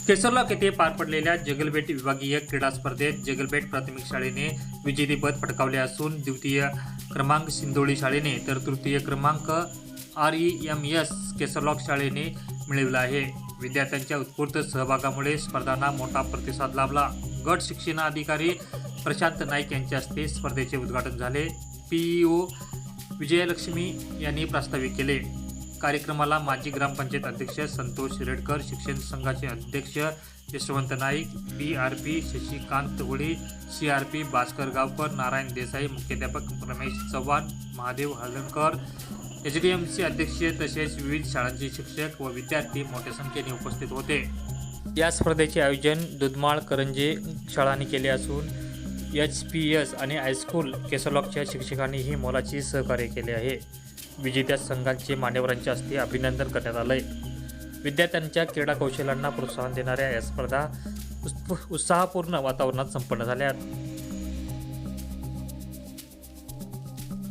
केसरलॉक येथे पार पडलेल्या जगलबेट विभागीय क्रीडा स्पर्धेत जगलबेट प्राथमिक शाळेने विजेतेपद पटकावले असून द्वितीय क्रमांक सिंदोळी शाळेने तर तृतीय क्रमांक REMS केसरलॉक शाळेने मिळवला आहे। विद्यार्थ्यांच्या उत्स्फूर्त सहभागामुळे स्पर्धांना मोठा प्रतिसाद लाभला। गट शिक्षणाधिकारी प्रशांत नाईक यांच्या हस्ते स्पर्धेचे उद्घाटन झाले। PEO विजयलक्ष्मी यांनी प्रास्ताविक केले। कार्यक्रमाला माजी ग्रामपंचायत अध्यक्ष संतोष रेडकर, शिक्षण संघाचे अध्यक्ष यशवंत नाईक, BRP शशिकांत होळी, CRP भास्कर गावकर, नारायण देसाई, मुख्याध्यापक रमेश चव्हाण, महादेव हळदणकर, HDMC अध्यक्ष तसेच विविध शाळांचे शिक्षक व विद्यार्थी मोठ्या संख्येने उपस्थित होते। या स्पर्धेचे आयोजन दुधमाळ करंजे शाळांनी केले असून HPS आणि हायस्कूल केसरलॉकच्या शिक्षकांनीही मोलाची सहकार्य केले आहे। विजेत्या संघांचे मान्यवरांच्या हस्ते अभिनंदन करण्यात आले। विद्यार्थ्यांच्या क्रीडा कौशल्यांना प्रोत्साहन देणाऱ्या या स्पर्धा उत्साहपूर्ण वातावरणात संपन्न झाल्या।